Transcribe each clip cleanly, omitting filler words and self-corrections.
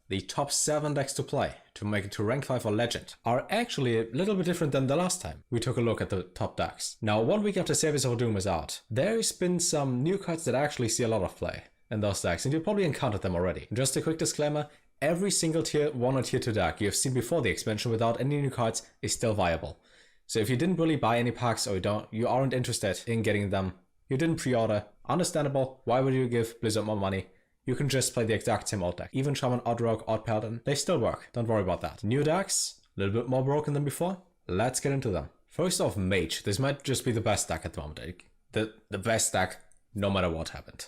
the top 7 decks to play to make it to rank 5 or legend are actually a little bit different than the last time we took a look at the top decks. Now, 1 week after Service of Uldum is out, there's been some new cards that actually see a lot of play in those decks, and you've probably encountered them already. Just a quick disclaimer, every single tier 1 or tier 2 deck you have seen before the expansion without any new cards is still viable. So if you didn't really buy any packs or you aren't interested in getting them, you didn't pre-order, understandable, why would you give Blizzard more money? You can just play the exact same old deck. Even Shaman, Odd Rogue, Odd Paladin, they still work, don't worry about that. New decks, a little bit more broken than before, let's get into them. First off, Mage, this might just be the best deck at the moment. The best deck, no matter what happened.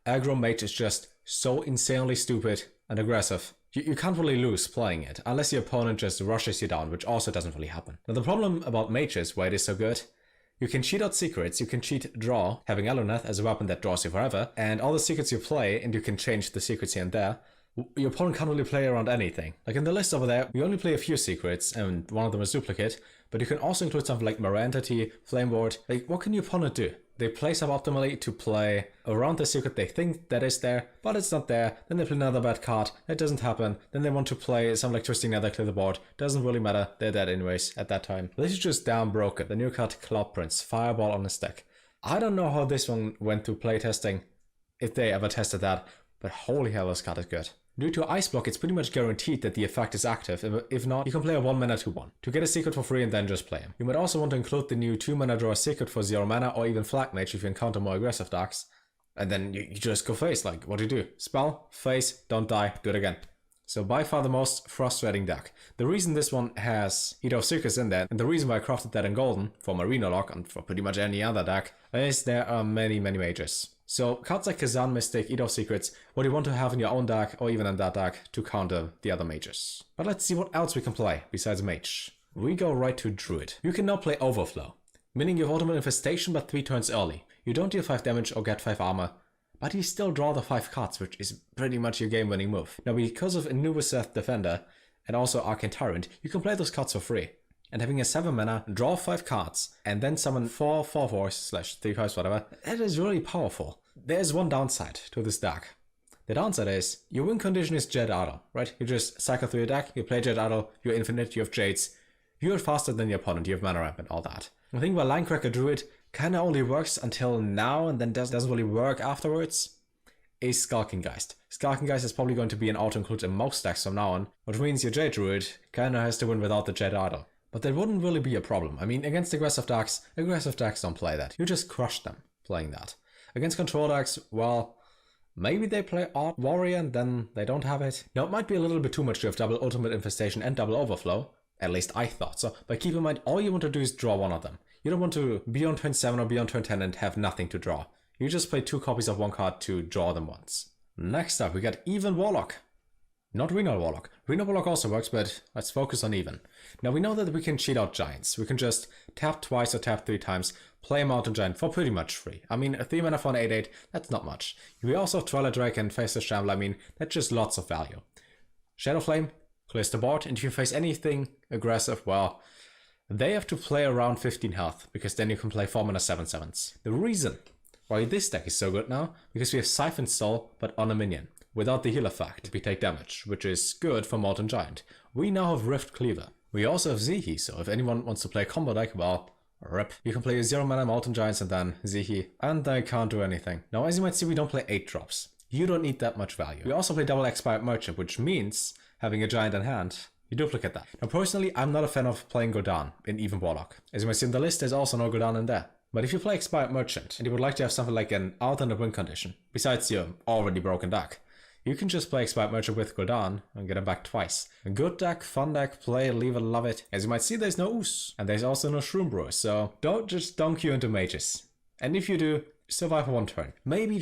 Aggro Mage is just so insanely stupid and aggressive. You can't really lose playing it, unless your opponent just rushes you down, which also doesn't really happen. Now the problem about Mage is why it is so good. You can cheat out secrets, you can cheat draw, having Eluneth as a weapon that draws you forever, and all the secrets you play, and you can change the secrets here and there, your opponent can't really play around anything. Like in the list over there, we only play a few secrets, and one of them is duplicate, but you can also include something like Mirror Entity, Flame Ward. Like, what can your opponent do? They play suboptimally to play around the secret they think that is there, but it's not there. Then they play another bad card, that doesn't happen. Then they want to play something like Twisting Nether, clear the board. Doesn't really matter, they're dead anyways at that time. This is just damn broken. The new card, Cloud Prince, Fireball on his deck. I don't know how this one went through playtesting, if they ever tested that, but holy hell, this card is good. Due to Ice Block, it's pretty much guaranteed that the effect is active. If not, you can play a 1 mana 2/1 to get a secret for free and then just play him. You might also want to include the new 2 mana draw a secret for 0 mana or even Flag Mage if you encounter more aggressive decks. And then you just go face, like what do? Spell, face, don't die, do it again. So by far the most frustrating deck. The reason this one has Eater of Secrets in there, and the reason why I crafted that in Golden for Marina Lock and for pretty much any other deck, is there are many mages. So cards like Kazan, Mystic, Eater of Secrets, what you want to have in your own deck or even in that deck to counter the other mages. But let's see what else we can play besides Mage. We go right to Druid. You can now play Overflow, meaning you have Ultimate Infestation but 3 turns early. You don't deal 5 damage or get 5 armor, but you still draw the 5 cards, which is pretty much your game-winning move. Now because of Anubis Defender and also Arcane Tyrant, you can play those cards for free. And having a 7 mana, draw 5 cards, and then summon 4 4/4s / 3/5s, whatever, that is really powerful. There's one downside to this deck. The downside is, your win condition is Jade Idol, right? You just cycle through your deck, you play Jade Idol, you're infinite, you have Jades, you're faster than your opponent, you have mana ramp and all that. The thing about Linecracker Druid kinda only works until now and then doesn't really work afterwards, is Skulking Geist. Skulking Geist is probably going to be an auto-include in most decks from now on, which means your Jade Druid kinda has to win without the Jade Idol. But that wouldn't really be a problem. I mean, against aggressive decks don't play that. You just crush them playing that. Against control decks, well, maybe they play Odd Warrior and then they don't have it. Now, it might be a little bit too much to have double Ultimate Infestation and double Overflow. At least I thought so. But keep in mind, all you want to do is draw one of them. You don't want to be on turn 7 or be on turn 10 and have nothing to draw. You just play 2 copies of one card to draw them once. Next up, we got Even Warlock. Not Renal Warlock. Renal Warlock also works, but let's focus on Even. Now we know that we can cheat out giants. We can just tap twice or tap 3 times, play a Mountain Giant for pretty much free. I mean, a 3 mana for an 8/8, that's not much. We also have Twilight Drake and Face the Shambler, I mean, that's just lots of value. Shadow Flame clears the board, and if you face anything aggressive, well, they have to play around 15 health, because then you can play 4 mana 7/7s. The reason why this deck is so good now, because we have Siphon Soul, but on a minion, without the heal effect, we take damage, which is good for Molten Giant. We now have Rift Cleaver. We also have Zihi, so if anyone wants to play a combo deck, well, rip. You can play a 0 mana Molten Giants and then Zihi, and they can't do anything. Now as you might see, we don't play 8 drops. You don't need that much value. We also play double Expired Merchant, which means having a giant in hand, you duplicate that. Now personally, I'm not a fan of playing Godan in Even Warlock. As you might see in the list, there's also no Godan in there. But if you play Expired Merchant, and you would like to have something like an alternate win condition, besides your already broken deck, you can just play Expired Merchant with Gul'dan and get him back twice. A good deck, fun deck, play it, leave it, love it. As you might see, there's no Ooze, and there's also no Shroom Brewer, so don't just dunk you into mages. And if you do, survive 1 turn. Maybe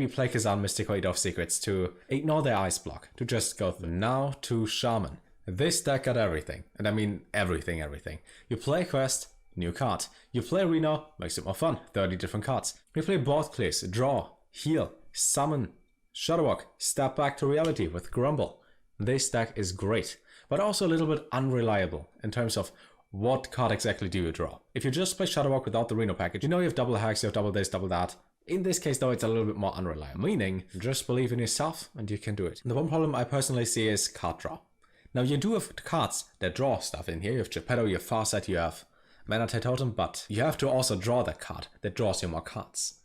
play Kazan, Mystic, or Eater of Secrets to ignore their Ice Block, to just go through. Now to Shaman. This deck got everything, and I mean everything. You play Quest, new card. You play Arena, makes it more fun, 30 different cards. You play Board Clears, Draw, Heal, Summon, Shadowwalk, Step Back to Reality with Grumble. This deck is great, but also a little bit unreliable in terms of what card exactly do you draw. If you just play Shadowwalk without the Reno package, you know you have double hacks, you have double this, double that. In this case though, it's a little bit more unreliable, meaning just believe in yourself and you can do it. The one problem I personally see is card draw. Now you do have cards that draw stuff in here. You have Patio, you have Farsight, you have Mana Totem, but you have to also draw that card that draws you more cards.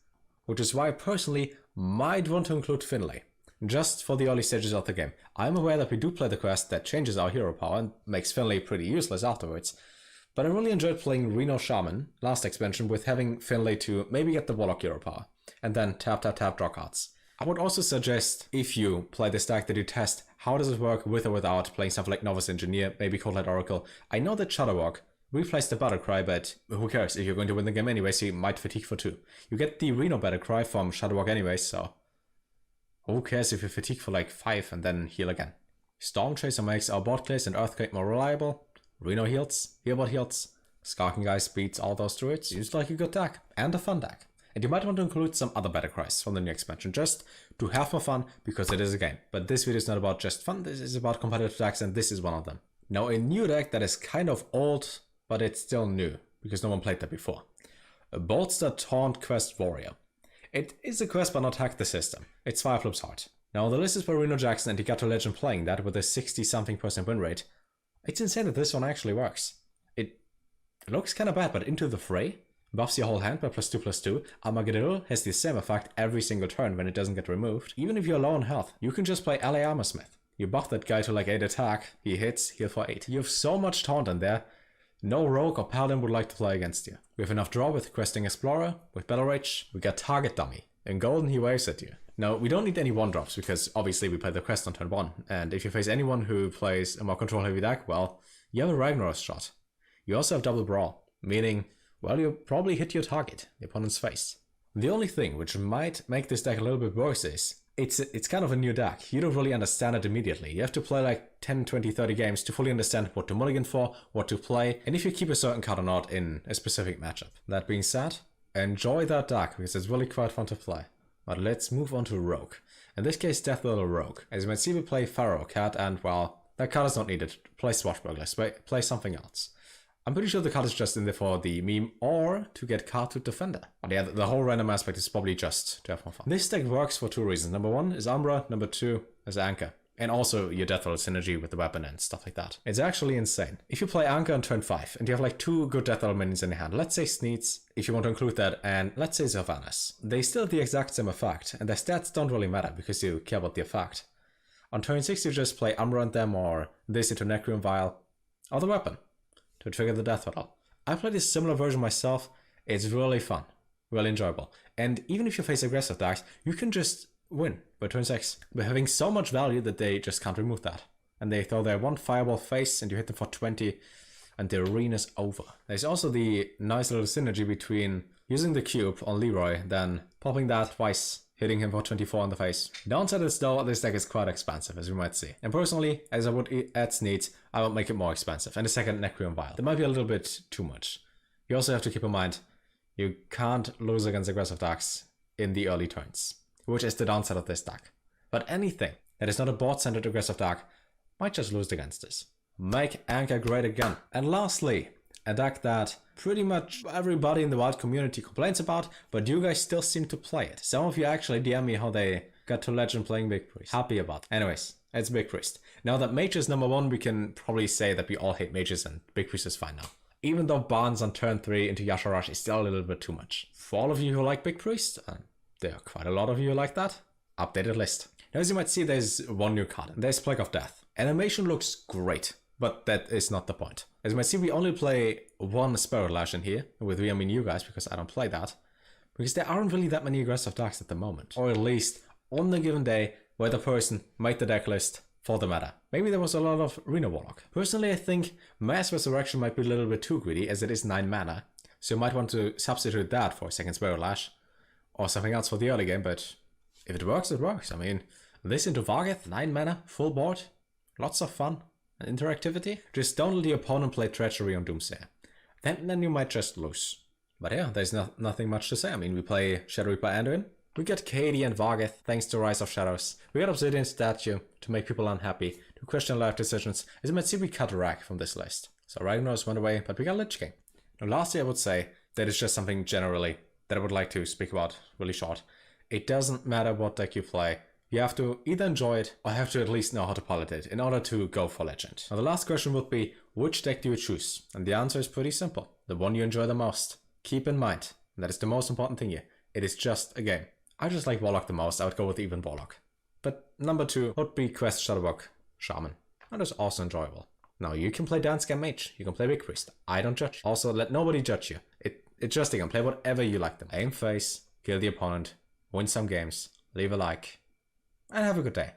Which is why I personally might want to include Finlay, just for the early stages of the game. I'm aware that we do play the quest that changes our hero power and makes Finlay pretty useless afterwards, but I really enjoyed playing Reno Shaman last expansion with having Finlay to maybe get the Warlock hero power, and then tap draw cards. I would also suggest, if you play this deck, that you test how does it work with or without playing something like Novice Engineer, maybe Cold Light Oracle. I know that Shadowwalk replace the Battlecry, but who cares? If you're going to win the game anyway, so you might fatigue for 2. You get the Reno Battlecry from Shadowwalk anyway, so who cares if you fatigue for like 5 and then heal again? Storm Chaser makes our board plays and Earthquake more reliable. Reno heals, Healbot heals. Skulking Geist beats all those Druids. Seems like a good deck, and a fun deck. And you might want to include some other Battlecries from the new expansion, just to have more fun, because it is a game. But this video is not about just fun, this is about competitive decks, and this is one of them. Now a new deck that is kind of old, but it's still new, because no one played that before. A Bolster Taunt Quest Warrior. It is a quest but not hack the system. It's Fireflip's Heart. Now the list is by Reno Jackson and he got to Legend playing that with a 60-something% win rate. It's insane that this one actually works. It looks kinda bad, but Into the Fray buffs your whole hand by +2/+2. Armageddon has the same effect every single turn when it doesn't get removed. Even if you're low on health, you can just play LA Armorsmith. You buff that guy to like 8 attack, he hits, heal for 8. You have so much taunt in there. No rogue or paladin would like to play against you. We have enough draw with Questing Explorer, with Battle Rage, we got Target Dummy. In golden he waves at you. Now we don't need any 1-drops because obviously we play the quest on turn 1, and if you face anyone who plays a more control heavy deck, well, you have a Ragnaros shot. You also have double brawl, meaning, well, you'll probably hit your target, the opponent's face. The only thing which might make this deck a little bit worse is, it's kind of a new deck. You don't really understand it immediately. You have to play like 10, 20, 30 games to fully understand what to mulligan for, what to play, and if you keep a certain card or not in a specific matchup. That being said, enjoy that deck because it's really quite fun to play. But let's move on to Rogue. In this case, Death Little Rogue. As you might see, we play Pharaoh Cat, and well, that card is not needed. Play Swashbucklers, play something else. I'm pretty sure the card is just in there for the meme or to get card to Defender. But yeah, the whole random aspect is probably just to have more fun. This deck works for 2 reasons. Number 1 is Umbra, number 2 is Anchor. And also your Death Rattle synergy with the weapon and stuff like that. It's actually insane. If you play Anchor on turn 5 and you have like 2 good Death Rattle minions in your hand, let's say Sneeds, if you want to include that, and let's say Sylvanas, they still have the exact same effect, and their stats don't really matter because you care about the effect. On turn 6 you just play Umbra on them, or this into Necroom Vial, or the weapon to trigger the Death Rattle. I played a similar version myself. It's really fun, really enjoyable. And even if you face aggressive decks, you can just win by turn 6 by having so much value that they just can't remove that. And they throw their 1 fireball face and you hit them for 20 and the arena's over. There's also the nice little synergy between using the cube on Leroy, then popping that twice, hitting him for 24 on the face. Downside is though, this deck is quite expensive, as you might see. And personally, as I would add Sneeds, I would make it more expensive. And a second Necroom Vial. That might be a little bit too much. You also have to keep in mind, you can't lose against aggressive decks in the early turns, which is the downside of this deck. But anything that is not a board-centered aggressive deck might just lose against this. Make Anchor great again. And lastly, a deck that pretty much everybody in the wild community complains about, but you guys still seem to play it. Some of you actually DM me how they got to Legend playing Big Priest. Happy about it. Anyways, it's Big Priest. Now that Mage is number 1, we can probably say that we all hate Mages and Big Priest is fine now. Even though Barnes on turn 3 into Yasharash is still a little bit too much. For all of you who like Big Priest, and there are quite a lot of you who like that, updated list. Now as you might see, there's 1 new card, and there's Plague of Death. Animation looks great, but that is not the point. As you might see, we only play 1 Spirit Lash in here. With we, I mean you guys, because I don't play that. Because there aren't really that many aggressive decks at the moment. Or at least on the given day where the person made the deck list for the meta. Maybe there was a lot of Reno Warlock. Personally, I think Mass Resurrection might be a little bit too greedy, as it is 9 mana. So you might want to substitute that for a second Spirit Lash. Or something else for the early game, but if it works, it works. I mean, this into Vargheth, 9 mana, full board, lots of fun and interactivity. Just don't let the opponent play Treachery on Doomsayer. Then you might just lose. But yeah, there's nothing much to say. I mean, we play Shadow Reaper Anduin. We get Katie and Vargheth, thanks to Rise of Shadows. We got Obsidian Statue to make people unhappy, to question life decisions. As you might see, we cut Rack from this list. So Ragnaros went away, but we got Lich King. Now lastly, I would say that it's just something generally that I would like to speak about really short. It doesn't matter what deck you play. You have to either enjoy it or have to at least know how to pilot it in order to go for Legend. Now the last question would be, which deck do you choose? And the answer is pretty simple. The one you enjoy the most. Keep in mind, and that is the most important thing here, it is just a game. I just like Warlock the most, I would go with even Warlock. But number 2 would be Quest Shadowbook Shaman. That is also enjoyable. Now you can play Dance Game Mage, you can play Big Priest. I don't judge. Also, let nobody judge you. It's just a game, play whatever you like them. Aim face, kill the opponent, win some games, leave a like, and have a good day.